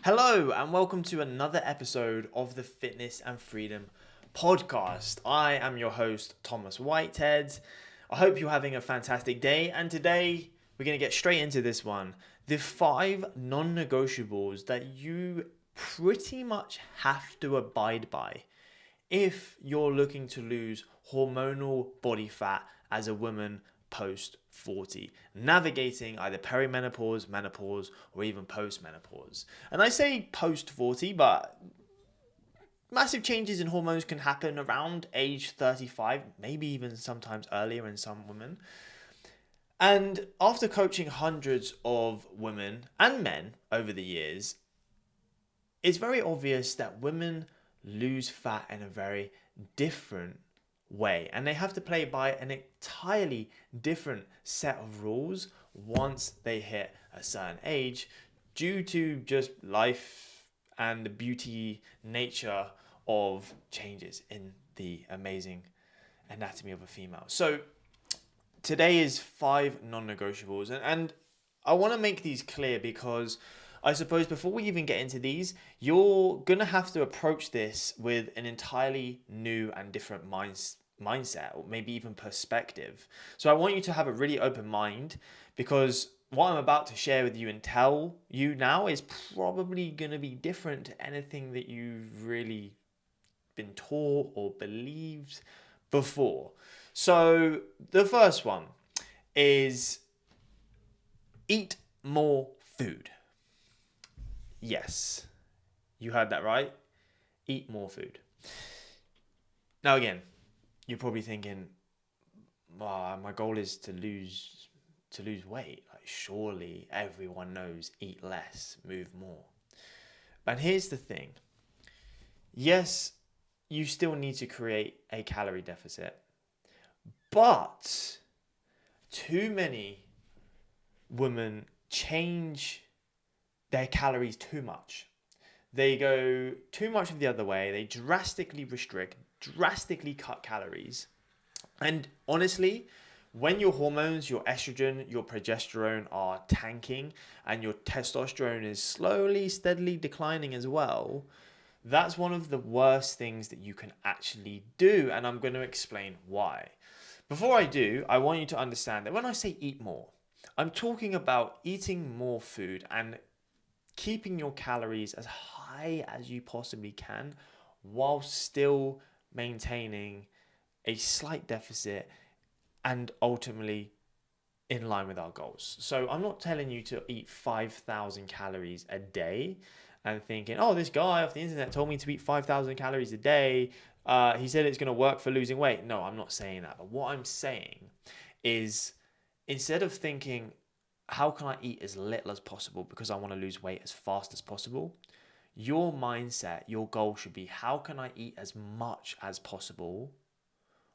Hello, and welcome to another episode of the Fitness and Freedom podcast. I am your host, Thomas Whitehead. I hope you're having a fantastic day, and today we're going to get straight into this one. The 5 non-negotiables that you pretty much have to abide by if you're looking to lose hormonal body fat as a woman post 40, navigating either perimenopause, menopause, or even post-menopause. And I say post 40, but massive changes in hormones can happen around age 35, maybe even sometimes earlier in some women. And after coaching hundreds of women and men over the years, it's very obvious that women lose fat in a very different way, and they have to play by an entirely different set of rules once they hit a certain age due to just life and the beauty nature of changes in the amazing anatomy of a female. So today is 5 non-negotiables, and I want to make these clear because I suppose before we even get into these, you're going to have to approach this with an entirely new and different mindset, or maybe even perspective. So I want you to have a really open mind, because what I'm about to share with you and tell you now is probably going to be different to anything that you've really been taught or believed before. So the first one is eat more food. Yes, you heard that right. Eat more food. Now again, you're probably thinking, my goal is to lose weight. Like, surely everyone knows eat less, move more. But here's the thing. Yes, you still need to create a calorie deficit, but too many women change their calories too much. They go too much of the other way. They drastically restrict, drastically cut calories. And honestly, when your hormones, your estrogen, your progesterone are tanking and your testosterone is slowly, steadily declining as well, that's one of the worst things that you can actually do. And I'm going to explain why. Before I do, I want you to understand that when I say eat more, I'm talking about eating more food and keeping your calories as high as you possibly can while still maintaining a slight deficit and ultimately in line with our goals. So I'm not telling you to eat 5,000 calories a day and thinking, oh, this guy off the internet told me to eat 5,000 calories a day. He said it's going to work for losing weight. No, I'm not saying that. But what I'm saying is, instead of thinking, how can I eat as little as possible because I want to lose weight as fast as possible, your mindset, your goal should be, how can I eat as much as possible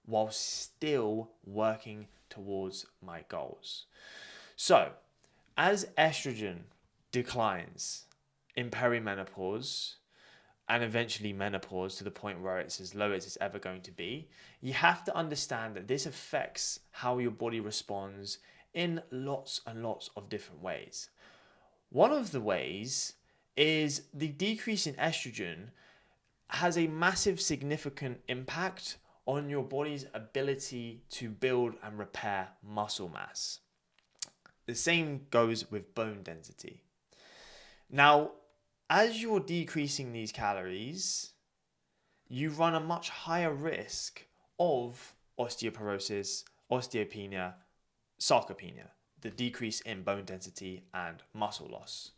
while still working towards my goals? So, as estrogen declines in perimenopause and eventually menopause to the point where it's as low as it's ever going to be, you have to understand that this affects how your body responds in lots and lots of different ways. One of the ways is the decrease in estrogen has a massive significant impact on your body's ability to build and repair muscle mass. The same goes with bone density. Now, as you're decreasing these calories, you run a much higher risk of osteoporosis, osteopenia, sarcopenia, the decrease in bone density and muscle loss.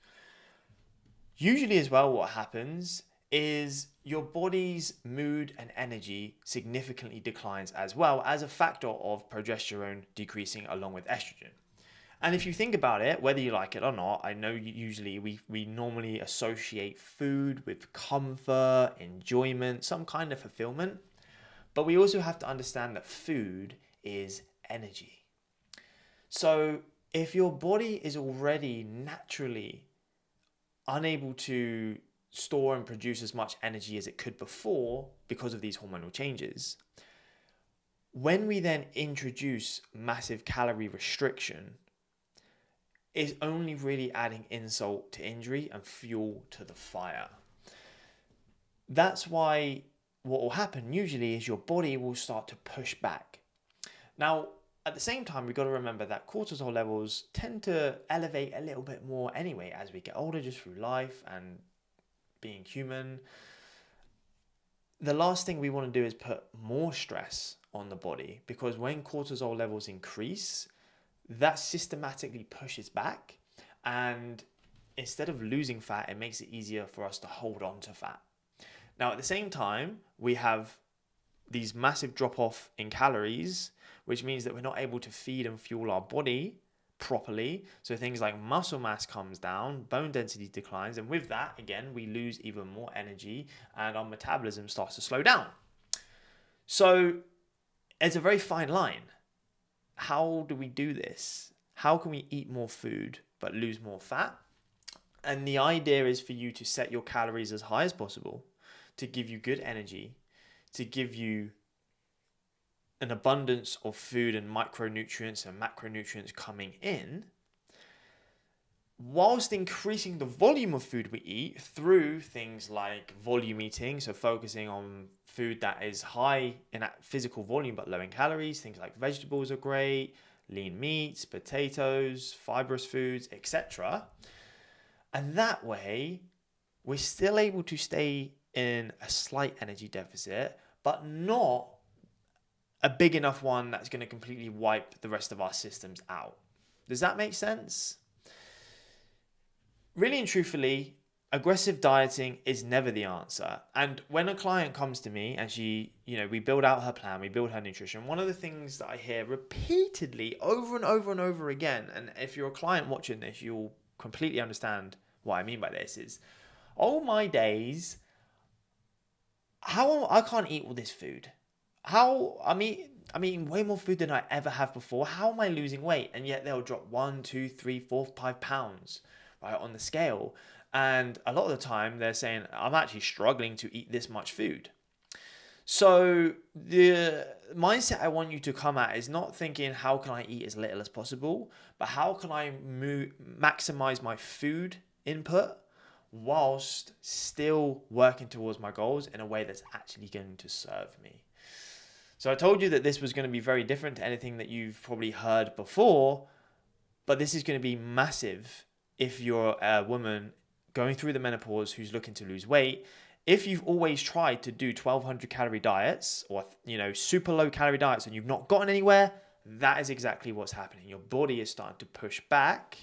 Usually as well, what happens is your body's mood and energy significantly declines as well, as a factor of progesterone decreasing along with estrogen. And if you think about it, whether you like it or not, I know usually we normally associate food with comfort, enjoyment, some kind of fulfillment. But we also have to understand that food is energy. So if your body is already naturally unable to store and produce as much energy as it could before because of these hormonal changes, when we then introduce massive calorie restriction, is only really adding insult to injury and fuel to the fire. That's why what will happen usually is your body will start to push back. Now, at the same time, we've got to remember that cortisol levels tend to elevate a little bit more anyway as we get older, just through life and being human. The last thing we want to do is put more stress on the body, because when cortisol levels increase, that systematically pushes back, and instead of losing fat, it makes it easier for us to hold on to fat. Now, at the same time, we have these massive drop off in calories, which means that we're not able to feed and fuel our body properly. So things like muscle mass comes down, bone density declines, and with that, again, we lose even more energy and our metabolism starts to slow down. So it's a very fine line. How do we do this? How can we eat more food but lose more fat? And the idea is for you to set your calories as high as possible to give you good energy, to give you an abundance of food and micronutrients and macronutrients coming in, whilst increasing the volume of food we eat through things like volume eating, so focusing on food that is high in physical volume but low in calories. Things like vegetables are great, lean meats, potatoes, fibrous foods, etc. And that way, we're still able to stay in a slight energy deficit, but not a big enough one that's going to completely wipe the rest of our systems out. Does that make sense? Really and truthfully, aggressive dieting is never the answer. And when a client comes to me and we build out her plan, we build her nutrition, one of the things that I hear repeatedly over and over and over again, and if you're a client watching this, you'll completely understand what I mean by this, is, oh my days, how I can't eat all this food. I'm eating way more food than I ever have before. How am I losing weight? And yet they'll drop 1, 2, 3, 4, 5 pounds, right, on the scale. And a lot of the time they're saying, I'm actually struggling to eat this much food. So the mindset I want you to come at is not thinking, how can I eat as little as possible, but how can I maximize my food input whilst still working towards my goals in a way that's actually going to serve me. So I told you that this was going to be very different to anything that you've probably heard before, but this is going to be massive if you're a woman going through the menopause who's looking to lose weight. If you've always tried to do 1200 calorie diets or super low calorie diets and you've not gotten anywhere, that is exactly what's happening. Your body is starting to push back.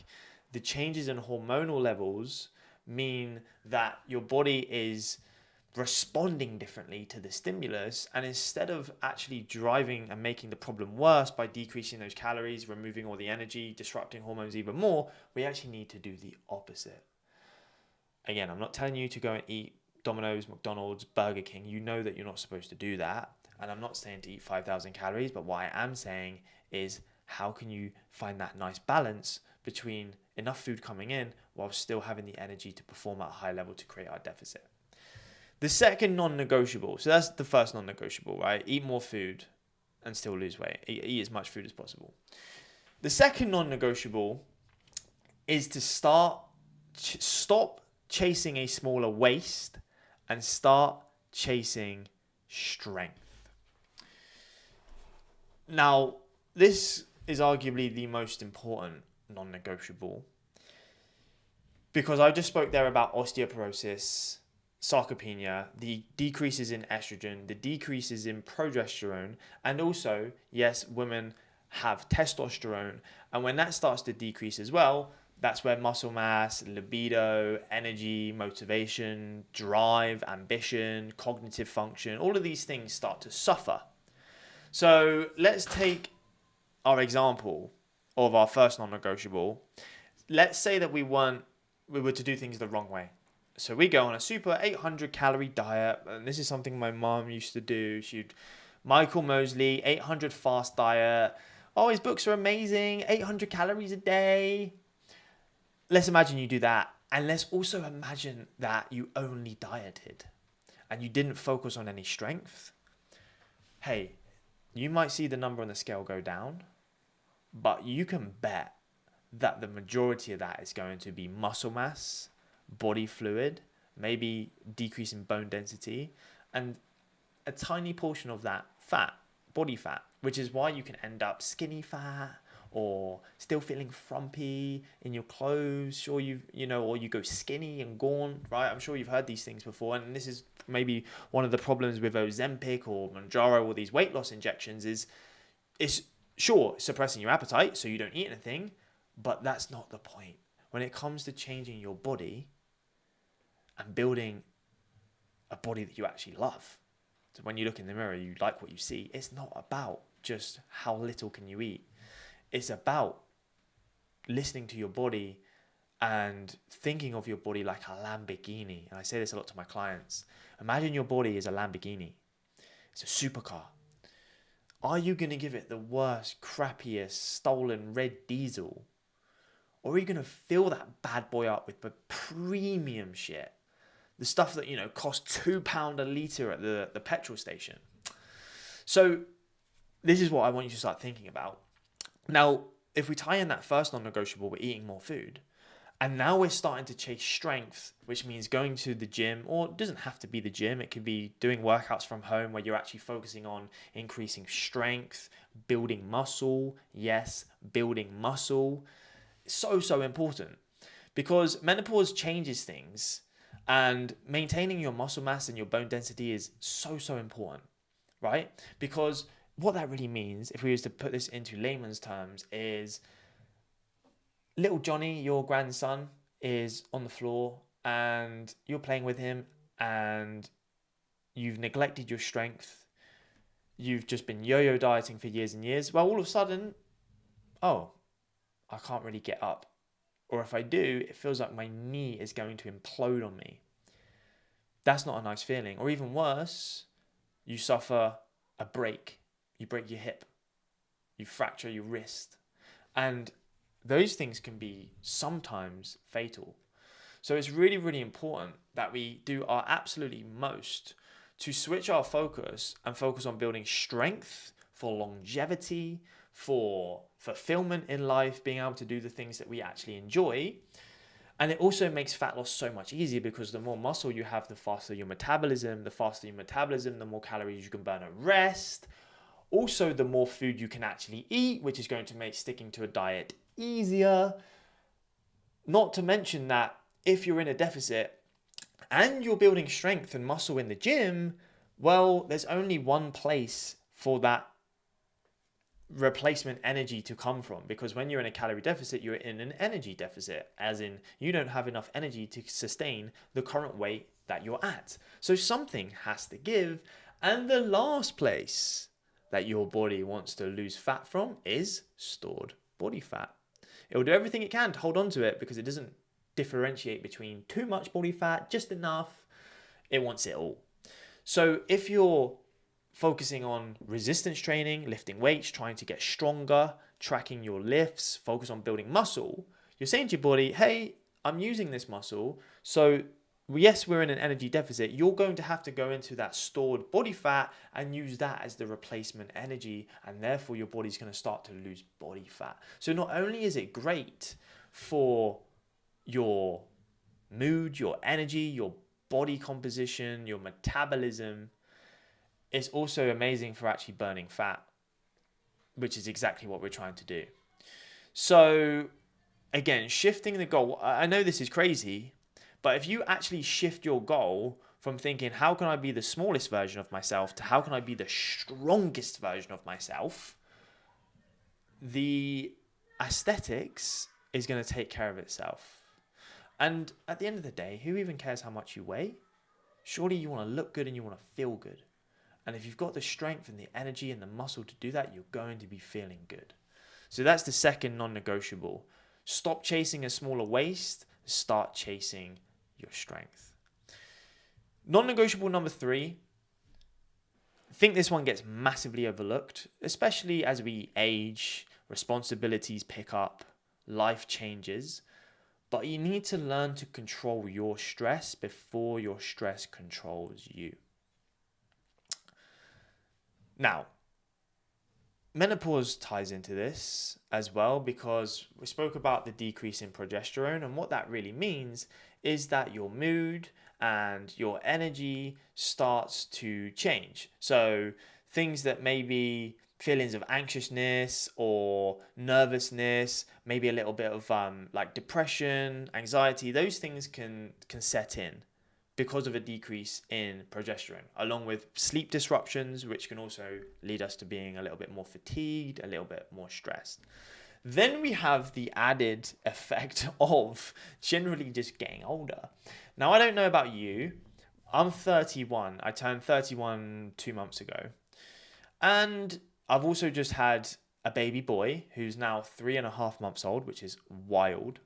The changes in hormonal levels mean that your body is responding differently to the stimulus, and instead of actually driving and making the problem worse by decreasing those calories, removing all the energy, disrupting hormones even more, we actually need to do the opposite. Again, I'm not telling you to go and eat Domino's, McDonald's, Burger King. You know that you're not supposed to do that, and I'm not saying to eat 5,000 calories, but what I am saying is, how can you find that nice balance between enough food coming in while still having the energy to perform at a high level to create our deficit? The second non-negotiable, so that's the first non-negotiable, right? Eat more food and still lose weight. Eat as much food as possible. The second non-negotiable is to stop chasing a smaller waist and start chasing strength. Now, this is arguably the most important non-negotiable, because I just spoke there about osteoporosis, sarcopenia, the decreases in estrogen, the decreases in progesterone, and also, yes, women have testosterone, and when that starts to decrease as well, that's where muscle mass, libido, energy, motivation, drive, ambition, cognitive function, all of these things start to suffer. So let's take our example of our first non-negotiable. Let's say that we were to do things the wrong way. So we go on a super 800 calorie diet, and this is something my mom used to do. Michael Mosley, 800 fast diet. Oh, his books are amazing, 800 calories a day. Let's imagine you do that, and let's also imagine that you only dieted and you didn't focus on any strength. Hey, you might see the number on the scale go down, but you can bet that the majority of that is going to be muscle mass, body fluid, maybe decrease in bone density, and a tiny portion of that fat, body fat, which is why you can end up skinny fat or still feeling frumpy in your clothes. Sure, or you go skinny and gaunt, right? I'm sure you've heard these things before, and this is maybe one of the problems with Ozempic or Mounjaro or these weight loss injections is it's sure suppressing your appetite so you don't eat anything, but that's not the point. When it comes to changing your body and building a body that you actually love, so when you look in the mirror, you like what you see. It's not about just how little can you eat. It's about listening to your body and thinking of your body like a Lamborghini. And I say this a lot to my clients. Imagine your body is a Lamborghini. It's a supercar. Are you going to give it the worst, crappiest, stolen red diesel? Or are you going to fill that bad boy up with the premium shit? The stuff that, costs £2 a litre at the petrol station. So this is what I want you to start thinking about. Now, if we tie in that first non-negotiable, we're eating more food. And now we're starting to chase strength, which means going to the gym, or it doesn't have to be the gym. It could be doing workouts from home where you're actually focusing on increasing strength, building muscle. Yes, building muscle. So important because menopause changes things, and maintaining your muscle mass and your bone density is so important, right? Because what that really means, if we was to put this into layman's terms, is little Johnny, your grandson, is on the floor and you're playing with him and you've neglected your strength. You've just been yo-yo dieting for years and years. Well, all of a sudden, I can't really get up. Or if I do, it feels like my knee is going to implode on me. That's not a nice feeling. Or even worse, you suffer a break. You break your hip. You fracture your wrist. And those things can be sometimes fatal. So it's really important that we do our absolutely most to switch our focus and focus on building strength for longevity, for fulfillment in life, being able to do the things that we actually enjoy. And it also makes fat loss so much easier because the more muscle you have, the faster your metabolism. The faster your metabolism, the more calories you can burn at rest. Also, the more food you can actually eat, which is going to make sticking to a diet easier. Not to mention that if you're in a deficit and you're building strength and muscle in the gym, well, there's only one place for that replacement energy to come from, because when you're in a calorie deficit, you're in an energy deficit, as in you don't have enough energy to sustain the current weight that you're at. So something has to give. And the last place that your body wants to lose fat from is stored body fat. It will do everything it can to hold on to it because it doesn't differentiate between too much body fat, just enough. It wants it all. So if you're focusing on resistance training, lifting weights, trying to get stronger, tracking your lifts, focus on building muscle, you're saying to your body, hey, I'm using this muscle. So yes, we're in an energy deficit. You're going to have to go into that stored body fat and use that as the replacement energy. And therefore your body's going to start to lose body fat. So not only is it great for your mood, your energy, your body composition, your metabolism, it's also amazing for actually burning fat, which is exactly what we're trying to do. So again, shifting the goal. I know this is crazy, but if you actually shift your goal from thinking, how can I be the smallest version of myself, to how can I be the strongest version of myself, the aesthetics is going to take care of itself. And at the end of the day, who even cares how much you weigh? Surely you want to look good and you want to feel good. And if you've got the strength and the energy and the muscle to do that, you're going to be feeling good. So that's the second non-negotiable. Stop chasing a smaller waist. Start chasing your strength. Non-negotiable number 3. I think this one gets massively overlooked, especially as we age, responsibilities pick up, life changes. But you need to learn to control your stress before your stress controls you. Now, menopause ties into this as well, because we spoke about the decrease in progesterone, and what that really means is that your mood and your energy starts to change. So things that maybe feelings of anxiousness or nervousness, maybe a little bit of like depression, anxiety, those things can set in because of a decrease in progesterone, along with sleep disruptions, which can also lead us to being a little bit more fatigued, a little bit more stressed. Then we have the added effect of generally just getting older. Now, I don't know about you. I'm 31. I turned 31 2 months ago. And I've also just had a baby boy who's now 3.5 months old, which is wild.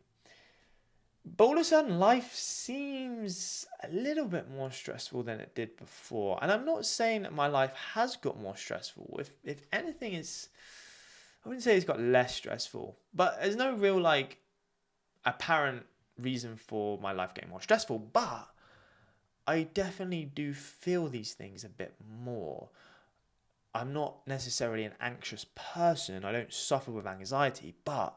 But all of a sudden, life seems a little bit more stressful than it did before. And I'm not saying that my life has got more stressful. If anything, I wouldn't say it's got less stressful. But there's no real like apparent reason for my life getting more stressful. But I definitely do feel these things a bit more. I'm not necessarily an anxious person. I don't suffer with anxiety, but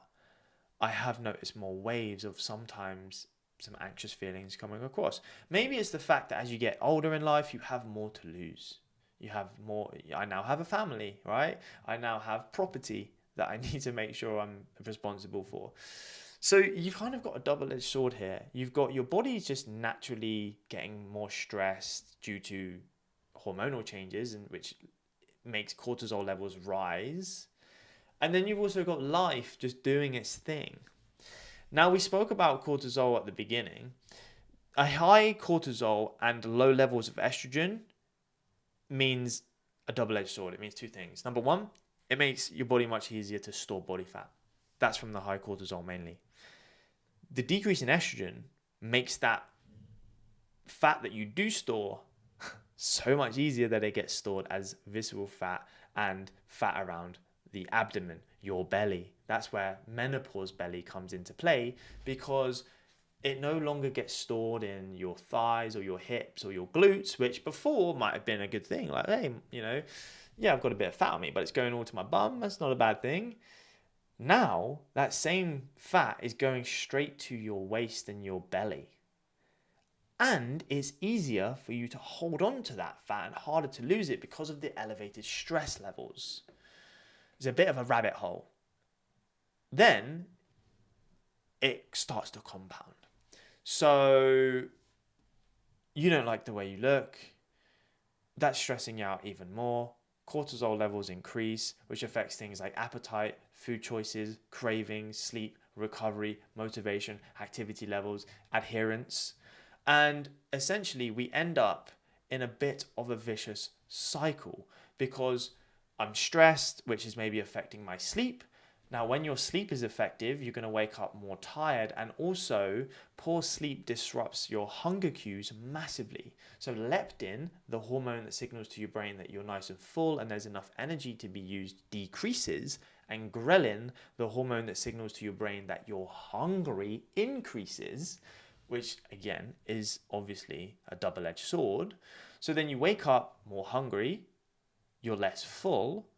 I have noticed more waves of sometimes some anxious feelings coming across. Maybe it's the fact that as you get older in life, you have more to lose. You have more. I now have a family, right? I now have property that I need to make sure I'm responsible for. So you've kind of got a double-edged sword here. You've got your body just naturally getting more stressed due to hormonal changes, and which makes cortisol levels rise. And then you've also got life just doing its thing. Now, we spoke about cortisol at the beginning. A high cortisol and low levels of estrogen means a double-edged sword. It means two things. Number one, it makes your body much easier to store body fat. That's from the high cortisol mainly. The decrease in estrogen makes that fat that you do store so much easier that it gets stored as visceral fat and fat around the abdomen, your belly. That's where menopause belly comes into play, because it no longer gets stored in your thighs or your hips or your glutes, which before might have been a good thing. Like, hey, yeah, I've got a bit of fat on me, but it's going all to my bum. That's not a bad thing. Now, that same fat is going straight to your waist and your belly. And it's easier for you to hold on to that fat and harder to lose it because of the elevated stress levels. It's a bit of a rabbit hole. Then it starts to compound. So you don't like the way you look. That's stressing you out even more. Cortisol levels increase, which affects things like appetite, food choices, cravings, sleep, recovery, motivation, activity levels, adherence. And essentially, we end up in a bit of a vicious cycle, because I'm stressed, which is maybe affecting my sleep. Now, when your sleep is effective, you're going to wake up more tired, and also poor sleep disrupts your hunger cues massively. So leptin, the hormone that signals to your brain that you're nice and full and there's enough energy to be used, decreases, and ghrelin, the hormone that signals to your brain that you're hungry, increases, which again is obviously a double-edged sword. So then you wake up more hungry, you're less full,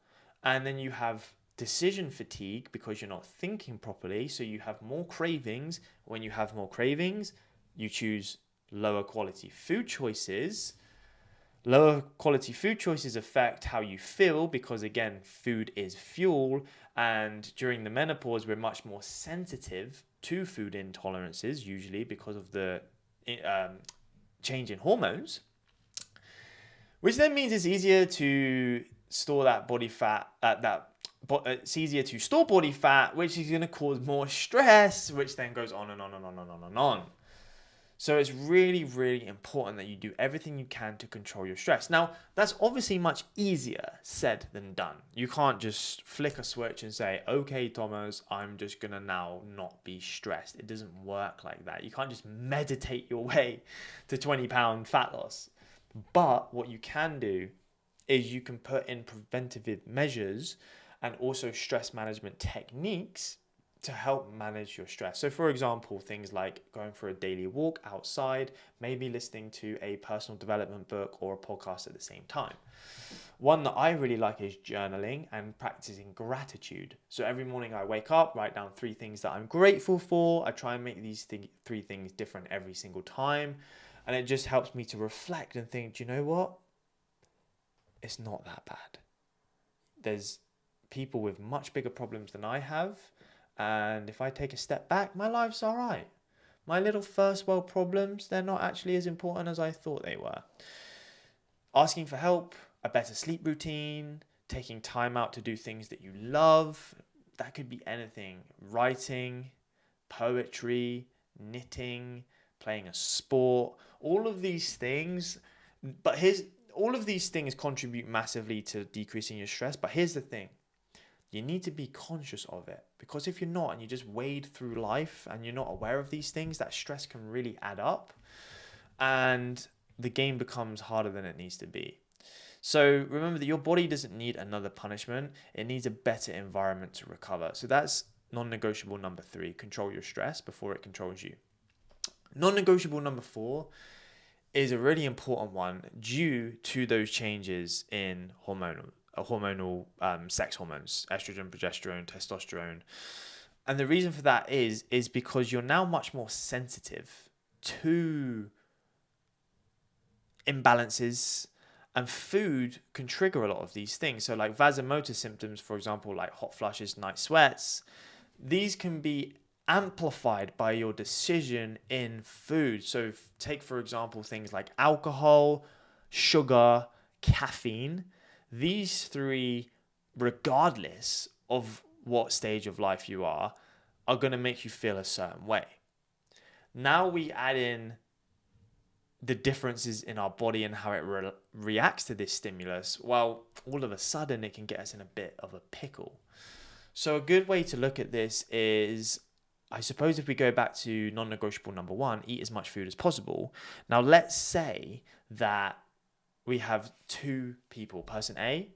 and then you have decision fatigue because you're not thinking properly, so you have more cravings. When you have more cravings, you choose lower quality food choices. Lower quality food choices affect how you feel, because again, food is fuel, and during the menopause, we're much more sensitive to food intolerances, usually because of the change in hormones, which then means it's easier to store that body fat it's easier to store body fat, which is going to cause more stress, which then goes on and on and on and on and on. So it's really, really important that you do everything you can to control your stress. Now, that's obviously much easier said than done. You can't just flick a switch and say, okay, Thomas, I'm just going to now not be stressed. It doesn't work like that. You can't just meditate your way to 20-pound fat loss. But what you can do is you can put in preventative measures and also stress management techniques to help manage your stress. So for example, things like going for a daily walk outside, maybe listening to a personal development book or a podcast at the same time. One that I really like is journaling and practicing gratitude. So every morning I wake up, write down 3 things that I'm grateful for. I try and make these 3 things different every single time. And it just helps me to reflect and think, do you know what? It's not that bad. There's people with much bigger problems than I have. And if I take a step back, my life's all right. My little first world problems, they're not actually as important as I thought they were. Asking for help, a better sleep routine, taking time out to do things that you love. That could be anything. Writing, poetry, knitting, playing a sport. All of these things. All of these things contribute massively to decreasing your stress. But here's the thing. You need to be conscious of it, because if you're not and you just wade through life and you're not aware of these things, that stress can really add up and the game becomes harder than it needs to be. So remember that your body doesn't need another punishment. It needs a better environment to recover. So that's non-negotiable number 3, control your stress before it controls you. Non-negotiable number 4 is a really important one due to those changes in hormonal sex hormones, estrogen, progesterone, testosterone. And the reason for that is because you're now much more sensitive to imbalances, and food can trigger a lot of these things. So like vasomotor symptoms, for example, like hot flushes, night sweats, these can be amplified by your decision in food. So take, for example, things like alcohol, sugar, caffeine. These 3, regardless of what stage of life you are going to make you feel a certain way. Now we add in the differences in our body and how it reacts to this stimulus. Well, all of a sudden it can get us in a bit of a pickle. So a good way to look at this is, I suppose if we go back to non-negotiable number 1, eat as much food as possible. Now let's say that we have 2 people, person A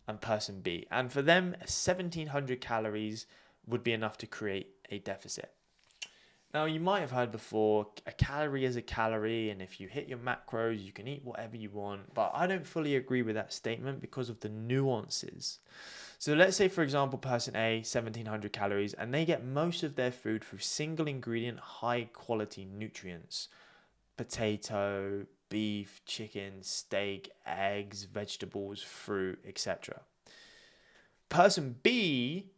and person B. And for them, 1,700 calories would be enough to create a deficit. Now, you might have heard before, a calorie is a calorie, and if you hit your macros, you can eat whatever you want. But I don't fully agree with that statement because of the nuances. So let's say, for example, person A, 1,700 calories, and they get most of their food through single ingredient, high quality nutrients. Potato, beef, chicken, steak, eggs, vegetables, fruit, etc. Person B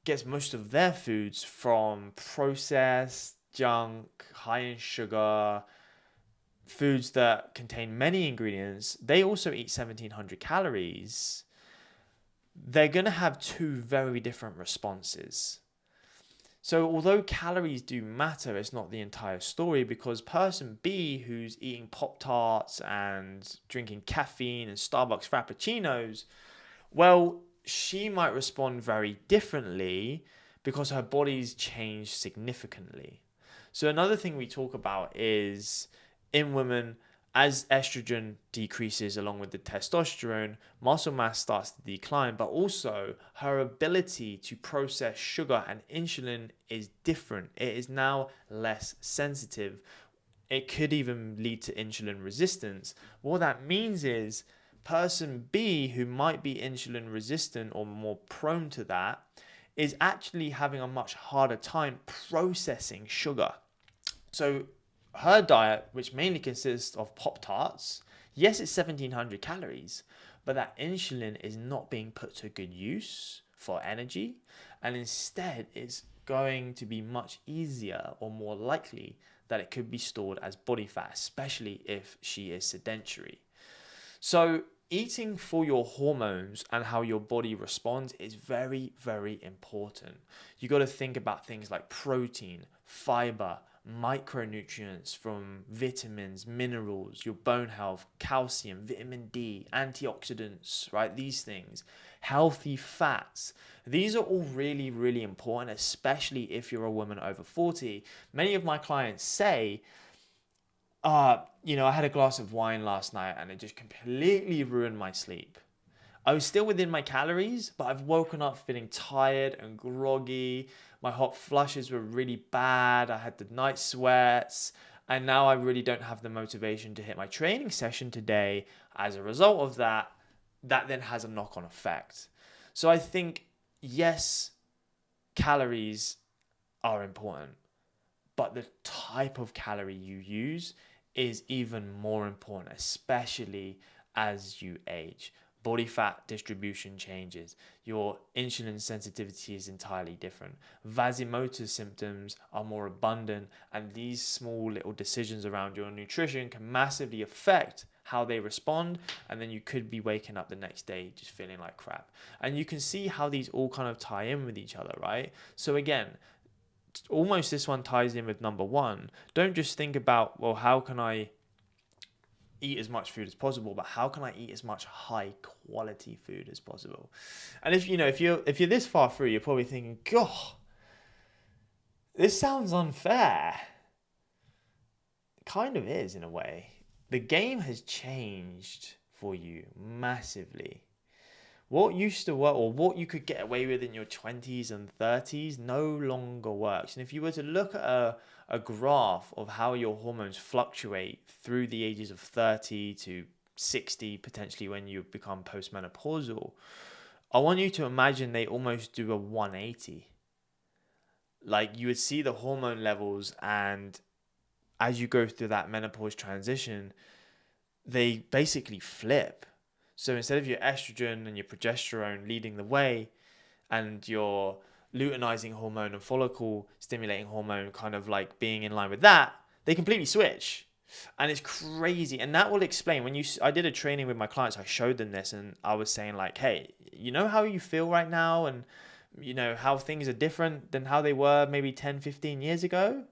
gets most of their foods from processed, junk, high in sugar, foods that contain many ingredients. They also eat 1,700 calories. They're going to have 2 very different responses. So although calories do matter, it's not the entire story, because person B, who's eating Pop-Tarts and drinking caffeine and Starbucks Frappuccinos, well, she might respond very differently because her body's changed significantly. So another thing we talk about is in women, as estrogen decreases along with the testosterone, muscle mass starts to decline, but also her ability to process sugar and insulin is different. It is now less sensitive. It could even lead to insulin resistance. What that means is person B, who might be insulin resistant or more prone to that, is actually having a much harder time processing sugar. So her diet, which mainly consists of Pop-Tarts, yes, it's 1,700 calories, but that insulin is not being put to good use for energy, and instead it's going to be much easier or more likely that it could be stored as body fat, especially if she is sedentary. So eating for your hormones and how your body responds is very, very important. You got to think about things like protein, fiber, micronutrients from vitamins, minerals, your bone health, calcium, vitamin D, antioxidants, right? These things, healthy fats. These are all really, really important, especially if you're a woman over 40. Many of my clients say, I had a glass of wine last night and it just completely ruined my sleep. I was still within my calories, but I've woken up feeling tired and groggy. My hot flushes were really bad. I had the night sweats. And now I really don't have the motivation to hit my training session today. As a result of that, that then has a knock-on effect. So I think, yes, calories are important, but the type of calorie you use is even more important, especially as you age. Body fat distribution changes. Your insulin sensitivity is entirely different. Vasomotor symptoms are more abundant, and these small little decisions around your nutrition can massively affect how they respond, and then you could be waking up the next day just feeling like crap. And you can see how these all kind of tie in with each other, right? So again, almost this one ties in with number one. Don't just think about, well, how can I eat as much food as possible, but how can I eat as much high quality food as possible? And if you're this far through, you're probably thinking, God, this sounds unfair. It kind of is in a way. The game has changed for you massively. What used to work, or what you could get away with in your 20s and 30s, no longer works. And if you were to look at a graph of how your hormones fluctuate through the ages of 30 to 60, potentially when you become postmenopausal, I want you to imagine they almost do a 180. Like, you would see the hormone levels, and as you go through that menopause transition, they basically flip. So instead of your estrogen and your progesterone leading the way, and your luteinizing hormone and follicle stimulating hormone kind of like being in line with that, they completely switch. And it's crazy. And that will explain I did a training with my clients, I showed them this, and I was saying like, hey, you know how you feel right now, and you know how things are different than how they were maybe 10, 15 years ago?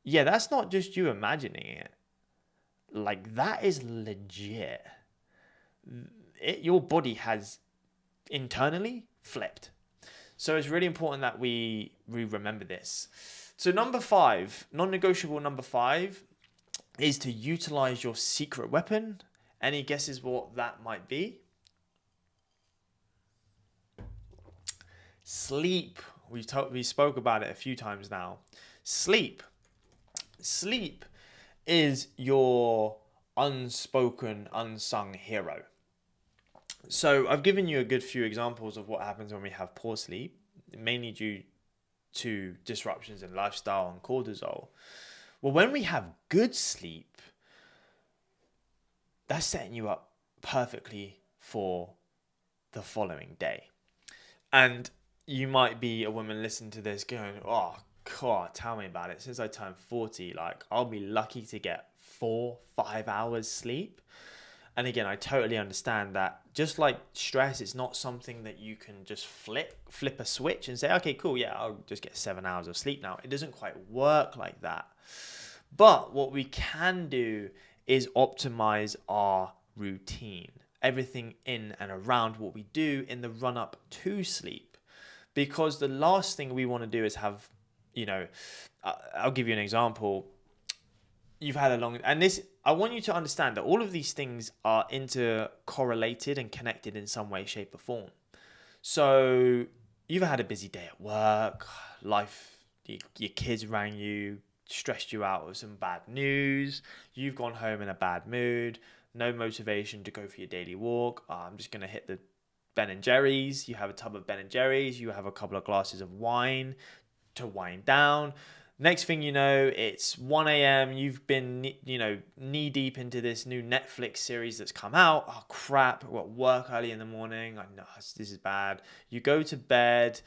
Yeah, that's not just you imagining it. Like, that is legit. Your body has internally flipped. So it's really important that we remember this. So number 5, non-negotiable number 5, is to utilize your secret weapon. Any guesses what that might be? Sleep. We spoke about it a few times now. Sleep is your unspoken, unsung hero. So I've given you a good few examples of what happens when we have poor sleep, mainly due to disruptions in lifestyle and cortisol. Well, when we have good sleep, that's setting you up perfectly for the following day. And you might be a woman listening to this going, oh, God, tell me about it. Since I turned 40, like, I'll be lucky to get 4-5 hours sleep. And again, I totally understand that. Just like stress, it's not something that you can just flip a switch and say, okay, cool, yeah, I'll just get 7 hours of sleep now. It doesn't quite work like that. But what we can do is optimize our routine, everything in and around what we do in the run up to sleep. Because the last thing we want to do is have, I'll give you an example. You've had a long, and this, I want you to understand that all of these things are intercorrelated and connected in some way, shape, or form. So you've had a busy day at work, life, your kids rang you, stressed you out with some bad news, you've gone home in a bad mood, no motivation to go for your daily walk. I'm just going to hit the Ben and Jerry's. You have a tub of Ben and Jerry's, you have a couple of glasses of wine to wind down. Next thing you know, it's 1 a.m. You've been, knee deep into this new Netflix series that's come out. Oh, crap. I've got work early in the morning. I know this is bad. You go to bed.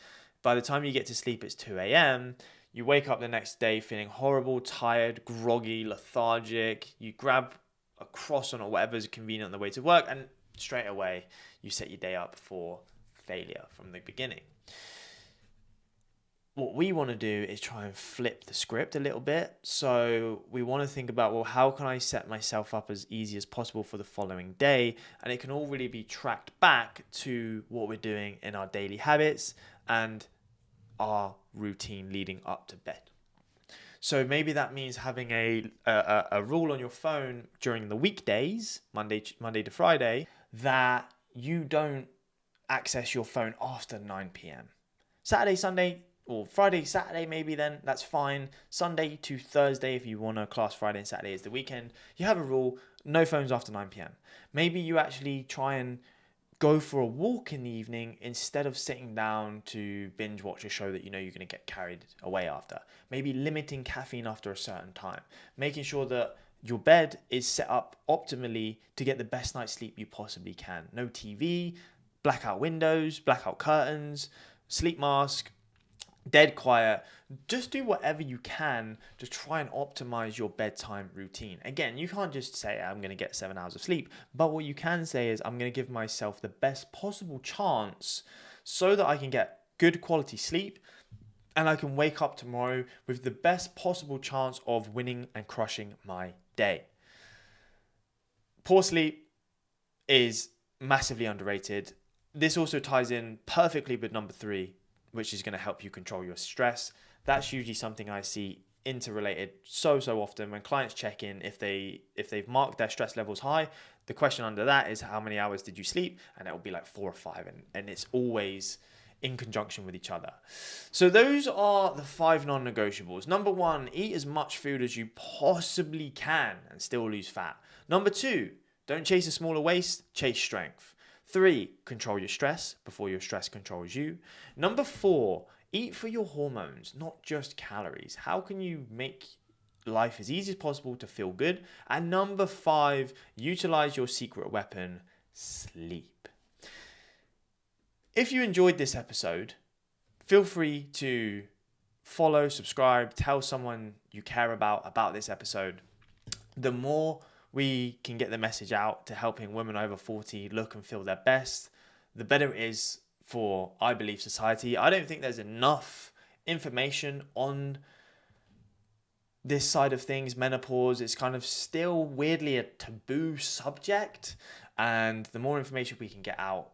By the time you get to sleep, it's 2 a.m. You wake up the next day feeling horrible, tired, groggy, lethargic. You grab a croissant or whatever's convenient on the way to work, and straight away, you set your day up for failure from the beginning. What we want to do is try and flip the script a little bit. So we want to think about, well, how can I set myself up as easy as possible for the following day? And it can all really be tracked back to what we're doing in our daily habits and our routine leading up to bed. So maybe that means having a rule on your phone during the weekdays, Monday to Friday, that you don't access your phone after 9 p.m. Saturday, Sunday, or Friday, Saturday, maybe then, that's fine. Sunday to Thursday, if you want to class Friday and Saturday as the weekend, you have a rule, no phones after 9 p.m. Maybe you actually try and go for a walk in the evening instead of sitting down to binge watch a show that you know you're going to get carried away after. Maybe limiting caffeine after a certain time. Making sure that your bed is set up optimally to get the best night's sleep you possibly can. No TV, blackout windows, blackout curtains, sleep mask, dead quiet. Just do whatever you can to try and optimize your bedtime routine. Again, you can't just say I'm going to get 7 hours of sleep, but what you can say is I'm going to give myself the best possible chance so that I can get good quality sleep and I can wake up tomorrow with the best possible chance of winning and crushing my day. Poor sleep is massively underrated. This also ties in perfectly with number 3, which is going to help you control your stress. That's usually something I see interrelated so often when clients check in. If they've marked their stress levels high, the question under that is how many hours did you sleep? And it will be like 4 or 5, and it's always in conjunction with each other. So those are the 5 non-negotiables. Number 1, eat as much food as you possibly can and still lose fat. Number 2, don't chase a smaller waist, chase strength. 3, control your stress before your stress controls you. Number 4, eat for your hormones, not just calories. How can you make life as easy as possible to feel good? And number 5, utilize your secret weapon, sleep. If you enjoyed this episode, feel free to follow, subscribe, tell someone you care about this episode. The more we can get the message out to helping women over 40 look and feel their best, the better it is for, I believe, society. I don't think there's enough information on this side of things. Menopause is kind of still weirdly a taboo subject, and the more information we can get out,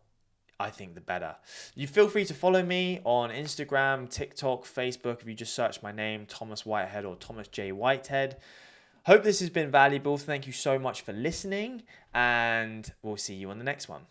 I think the better. You feel free to follow me on Instagram, TikTok, Facebook. If you just search my name, Thomas Whitehead or Thomas J. Whitehead. Hope this has been valuable. Thank you so much for listening, and we'll see you on the next one.